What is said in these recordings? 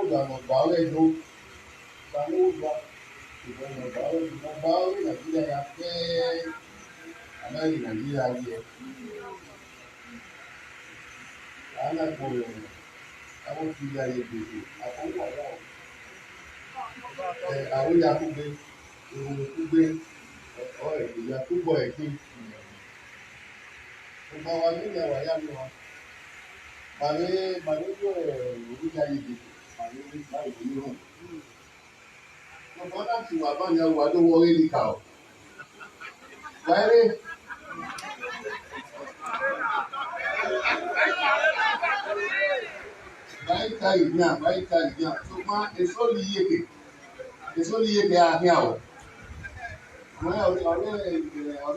ògbà ọ̀gbà ọ̀rẹ́ ló gbà lówó gbà ìgbọ̀n ọ̀gbà ọ̀rẹ́ ló gbà ọ̀rẹ́ Nàìjíríà yà pẹ́ Amẹ́ríkà Nàìjíríà yẹ àwọn àpò àwọn fi ya yẹ gbèsè àkókò àwọn àwọn yakugbe ìwòkúgbe ìyàkúgbọ̀ ẹ̀gbin gbogbo àwọn nílẹ̀ wáyà ni wọn màlẹ́ yóò orílẹ̀ ayé gbèsè màlẹ́ báyìí ní hàn gbogbo láti wà báyìí wà ló wọlé nìkà ọ̀ wáyé. Baika ìgbìyàn tó máa èso lè yéke àmì àwọ̀. Ọ̀rẹ́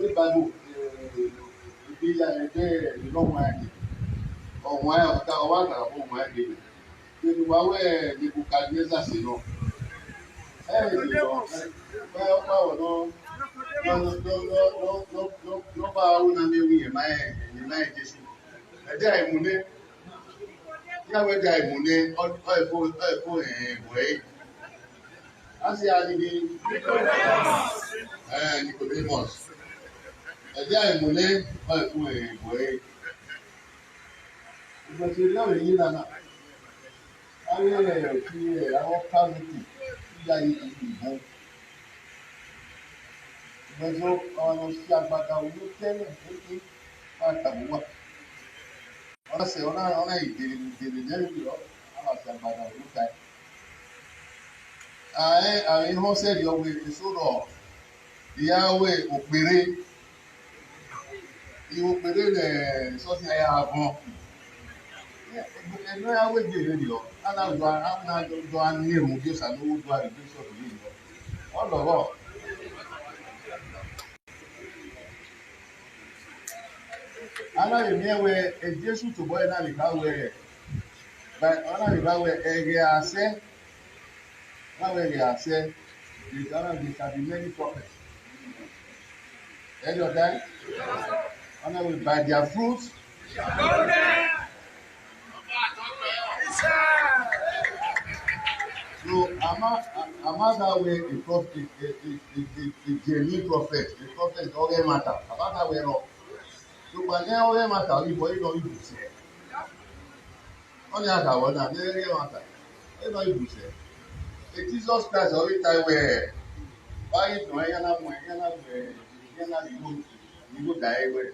ìbàdó ìgbéyà ẹgbẹ́ ìlọ́wọ́ àyè. Ọ̀wọ́n ayé ọ̀tá ọwọ́ àgbàrá fún ọmọ ẹgbẹ́ rẹ̀. Gbogbo wáwẹ́ gbogbo kàdínẹ́sà sí lọ. Ẹ̀rẹ̀ ìlọ ọ̀pá ọ̀nà lọ́ba ọ̀nà mẹ́rin yẹn máa Jésù. Ẹ̀jẹ̀ ìmúlé. Yàwé ga ìmúlé ọ̀ẹ̀kọ́ ẹ̀bùrẹ́. A sì àdìdì Nicodemus. Ẹ̀jẹ̀ ìmúlé ọ̀ẹ̀kọ́ ẹ̀bùrẹ́. Ìgbàsí ìlànà yìí lànà. Ayé rẹ̀ fi àwọn kárùkù yíyá ìbọn. Ìgbàsí ọ̀nà sí àgbàdo owó tẹ́lẹ̀ ní àtàwọ̀. Ọ̀sẹ̀ ọ̀nà ìdèrè lẹ́nu lọ àwọn àti àgbàdo owó ta. Àwọn ihò sẹ́ẹ̀dì ọ̀wé ìṣòro ìyáwé òpèrè. Ìwòpèrè rẹ̀ sọ́sì ayé àbọ̀n. Ẹnu ya wé gbèrè lọ, alájọ aníhùn bí ó ṣàlówó do àrùbí sọ̀rọ̀ yìí lọ. Ọlọ́wọ́. Aláyèmí ẹwẹ́ Jésù tó bọ́ ẹ̀ náà lè káwé rẹ̀. Ọ̀nà lè káwé ẹ̀rẹ̀ àṣẹ. Láwẹ̀ ẹ̀rẹ̀ àṣẹ. There shall be many prophets. Ẹ̀rí ọ̀dá yìí. Ọ̀nà lè by their fruits. So Amadawe a prophet, a genuine prophet, a prophet ọ̀rẹ́ mata. Amadawe lọ. Gbogbo àná ọ̀rẹ́ mata ìbò ìlọ ìbùsẹ̀. Wọ́n ní àtàwọn náà ní ọ̀rẹ́ mata ìlọ ìbùsẹ̀. A Jesus Christ ọ̀rẹ́ táwẹ̀ báyìí tàn ẹ̀yán náà mọ̀ ẹ̀yán náà bẹ̀ ẹ̀yán náà ìgbò dà ẹ̀wẹ̀.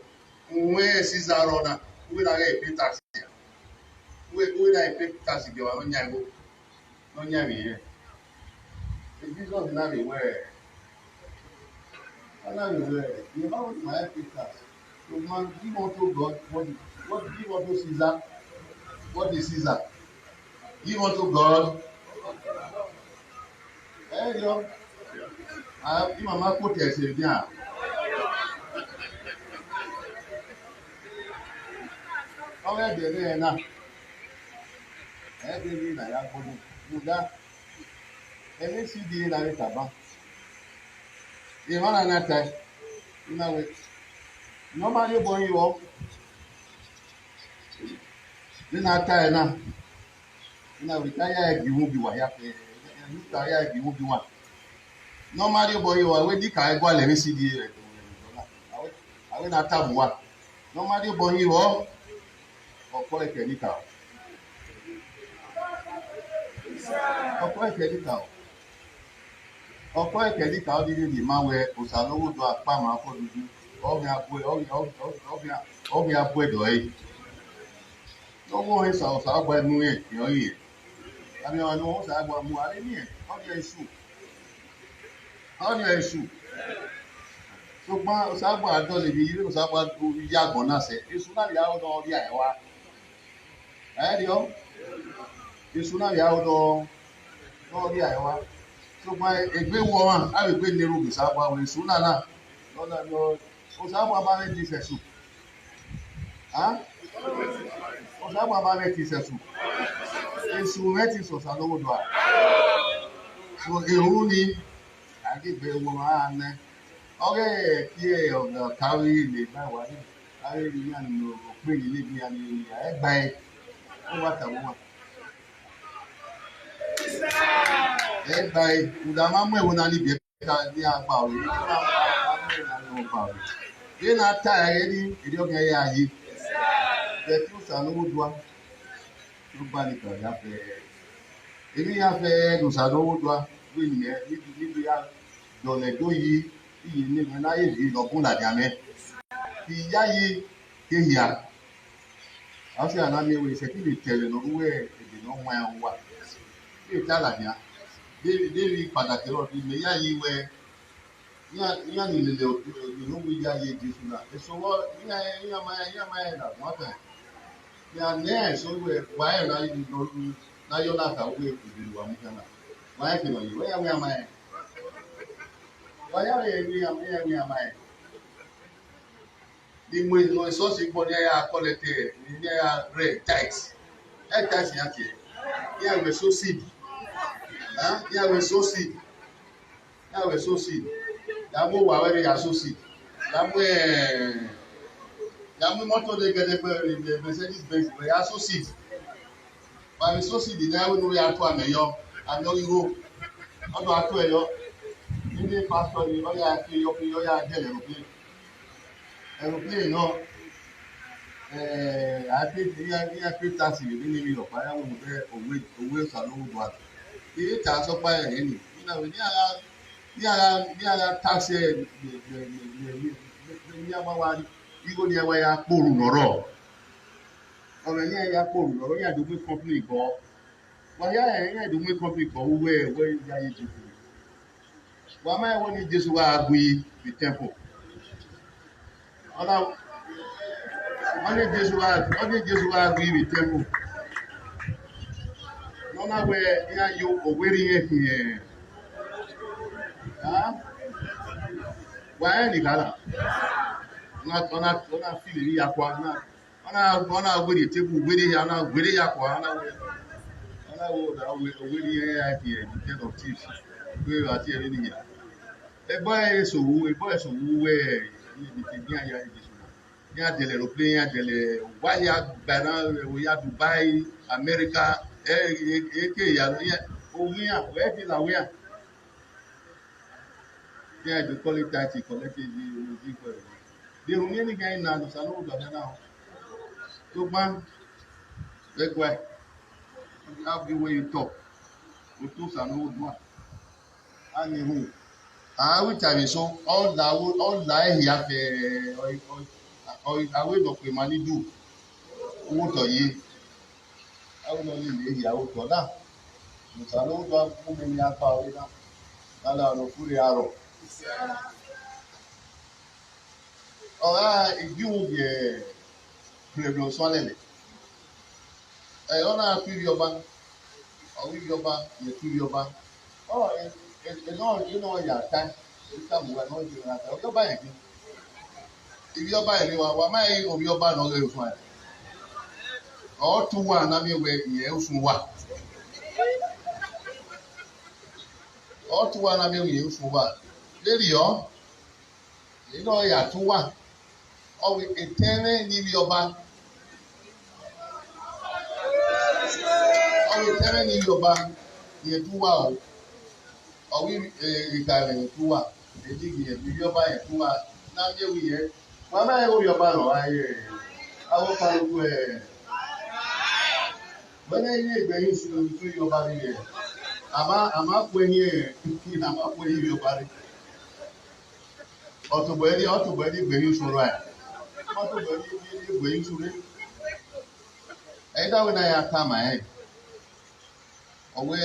Nwe Caesar rọ̀nà wíwé náà rẹ̀ ìpín taxi. Wíwé náà ìpín taxi gẹ̀wà ló ń yá ẹ̀gbọ́. Don't hear me here. Jesus is not aware. I'm not aware. You know what my pictures. So man, give unto God what give unto Caesar. What is Caesar? Give unto God. Hey yo. I mama quote here say bien. Ọ̀rẹ́ bẹ̀rẹ̀ ẹ̀ náà. Ẹ̀ bẹ̀rẹ̀ náà yà gbọ́dọ̀. Muda, ẹni sì di ìlànà ìtàbá. Ìwọ́n náà náà tẹ̀, ìnáwó. Nọ́ọ̀mà ní bọ̀ yìí wọ́. Nínú ata ẹ̀ náà, ìnáwó ìtayà ẹ̀gì wọ́n bí wà yá pé ìtayà ẹ̀gì wọ́n bí wà. Nọ́ọ̀mà ní bọ̀ yìí wọ́, àwọn èdè kàá ẹ̀gbọ́n àlẹ́ mi sì di rẹ̀. Àwọn náà tàbí wà. Nọ́ọ̀mà ní bọ̀ yìí wọ́, ọ̀pọ̀ ẹ̀kẹ́ níkà. Ọ̀pọ̀ ẹ̀kẹ́díkà ó dídí ní máa wẹ òṣàlówó do apá máa fọ́ dúdú ọ̀gbìn abú ẹ̀dọ̀ ẹ̀. Lọ́wọ́ ẹ̀ sàwọ̀sà àgbà ẹnu ẹ̀ kì ọ́ yẹ̀. Àmì ọ̀nà wọn sàgbà mú àrí ní ẹ̀ ọ̀dẹ̀ ẹ̀ṣù. Ṣùgbọ́n òṣàgbà àjọ lè ní ilé òṣàgbà yàgbọ̀n náà sẹ̀. Èṣù náà yà ó lọ rí àyẹ̀wá. Ẹ̀ẹ́dì ọ́. Èṣù náà yà ó lọ rí àyẹ̀wá. Ṣùgbọ́n ẹgbẹ́ wọ wọn láti gbé nírú ìsáàbù àwọn èṣù náà lọ́dọ̀ lọ òṣàbù abáwẹ́ ti sẹ̀sù. Òṣàbù abáwẹ́ ti sẹ̀sù. Èṣù rẹ̀ ti sọ̀sà lówó dọ̀ à. So èrú ni àgbègbè wọn á nẹ. Ọ̀rẹ́ kí ẹ ọ̀gá kárí ilé báwa ní kárí ilé ní àná òpin ilé ní àná ẹgbà ẹ ó wà tàwọn wà. by Udamame Wunani near Bowie. Then I tie any idiot. The two are no one. Nobody can have èmi yà fẹ́ nùsàdánwó doa lóyìn yẹn níbi yà dọ̀lẹ́dọ̀ yìí iyì níbi náà yé bi lọ́kùn làdìamẹ́ ti yá yìí kéhìá àti ànàmìwé ìṣẹ́kí lè tẹ̀lé lọ́wọ́ èdè náà wọ́n ẹ̀ wá bí ètí àlàdìá débi pàtàkì lọ bí mi yá yìí wẹ́ yíyá nílẹ̀ ìlúwì yá yìí di fúnra ìṣòwò yíyá máa yẹ nà wọ́n fẹ́ yà ní ẹ̀ṣọ́ wẹ̀ wáyé náà yìí lọ́dún. Na yo na ka we kudiri wa mukana wa yake no we ya amae wa ya we amae di mo no so si bo ya collect ni ya re tax tax ya ke ya we so seed ya we so seed ya mo wa we ya so seed ya mo moto de gede pe Mercedes Benz ya so seed But so see the guy who know how to mayor, and no you how to act well. Any pastor, you know, you are aeroplane, no. I think we are free taxi. We didn't even know. I am away salon what. The tax of fire any. You know, we are taxi. You go there where you pull no ọmọ ẹni ẹ̀yà kóòrù lọ́rọ́ yà dùn mí company gbọ́ wọ́n yà ẹ̀yà dùn mí company gbọ́ wúwẹ́ ẹ̀wẹ́ yà yé jù fún mi wọ́n máa ń wọ́n ní Jésù wà á gbé the temple wọ́n ní Jésù wà á gbé the temple wọ́n náà wẹ̀ yà yọ òwérí yẹn fi yẹn wọ́n yà nìkan náà wọ́n náà fi lè ní yakọ̀ náà. Ona wiri table wiri ana wiri ya kwa ana wo da wiri ya ki e the of chief we ati e ni ya e so we ni ti ni aya e so ya de aeroplane ya de wa ya gbana we ya Dubai America ke ya ohun ya we ti la we ya the call it that collect the for the Romanian guy na do sanu do na tó gbá gbẹgbẹ have the way you talk o tó sànú ọdún à ní ihu àwọn ìtàwé so ọ̀là ẹ̀hìn afẹ́ àwọn ìdọ̀pẹ̀ máa ní dùn owó tọ̀ yìí àwọn ìlú ilé ìyàwó tọ̀ náà ìsànú ọdún fún mi ní apá orí náà lálẹ́ ọ̀nà fúri àrọ̀ ọ̀rá ìdíwò yẹ pèrèdò sọ́lẹ̀lẹ̀ ọ̀nà àfírí ọba ọ̀wírí ọba yẹ̀túrí ọba iná ọ̀yà ká ìtàmùwà náà jẹ́ ìrìnàta ọ̀bí ọba yẹn kí ibi ọba yẹn ni wà máa yí omi ọba náà lè fún ẹ̀ ọ̀tún wà námíwẹ̀ ìyẹn fún wa ọ̀tún wà námíwẹ̀ ìyẹn fún wa lérí ọ́ iná ọ̀yà tún wà ọ̀wẹ̀ ìtẹ́rẹ́ níbi ọba. Ọ̀rẹ́ tẹ́lẹ̀ ní Yorùbá yẹn tún wà o ọ̀wí ìgbà rẹ̀ yẹn tún wà èdè yẹn bí Yorùbá yẹn tún wà náà yẹ wí yẹn wọn máa yẹ wọ Yorùbá lọ ayé àwọn kálukú bẹ́ẹ̀ ní ìgbẹ́yìn sùn tún Yorùbá rí yẹn àmà pé yẹn àmà pé yẹn Yorùbá rí ọ̀tùbọ̀ ẹni ìgbẹ́yìn sùn rẹ̀ ọ̀tùbọ̀ ẹni ìgbẹ́yìn sùn rẹ̀ ẹ̀yin dáwọ́ náà yà ká mà ẹ̀. Ọwọ́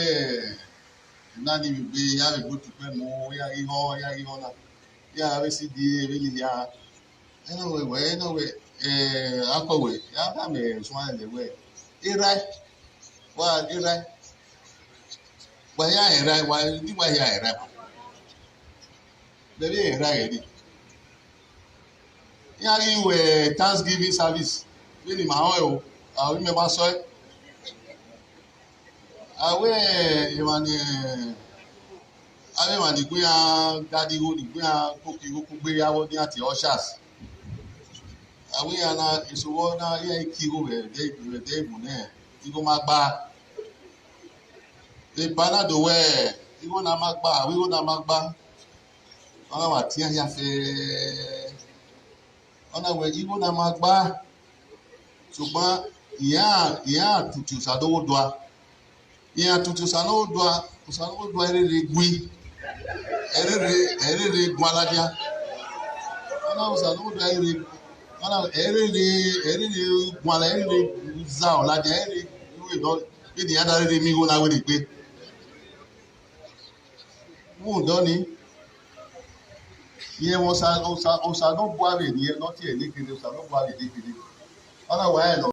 nani gbé yàrá ìgbótú pẹ́ mọ́ ya ihọ́ náà yà rẹ̀ sí di eré líle ya ẹnáwẹ̀ akọ̀wé yà bá mi sún àlẹ́wẹ̀ ìráì wà ìráì wà yà ìráì wà nígbà yà ìráì bẹ́ẹ̀ ìráì yẹn ni yà rí ìwẹ̀ Thanksgiving service bí ni màá wẹ̀ o àwọn ìmọ̀ máa sọ ẹ́. Awe ìwànì gbé ya dádìwò nígbé ya kókìwókù gbé yàwó ní àti ushers awe ya na ìṣòwò náà yẹ kí o rẹ̀ dé ìbò náà tí kò máa gbá ìbánadòwẹ̀ Iwo na magba, iwo na magba. Ona wa tia ya fe. Ona we iwo na magba. Ṣùgbọ́n ìyá àtùtù ṣàdówódùá. Ìyá àtùtù ṣàdówódùá eré gui. Eré gun alájà. Ona ṣàdówódùá eré. Ona eré gun alájà eré za ọ̀làjà eré ìwé ìdọ́. Ìdí yàrá eré mi wọ́n náà wé ni pé. Mú dọ́ni. Ìyẹn wọn ṣàdó buhari nìyẹn lọ́tí ẹ̀ lékele ṣàdó buhari lékele. Ona wà ẹ̀ lọ.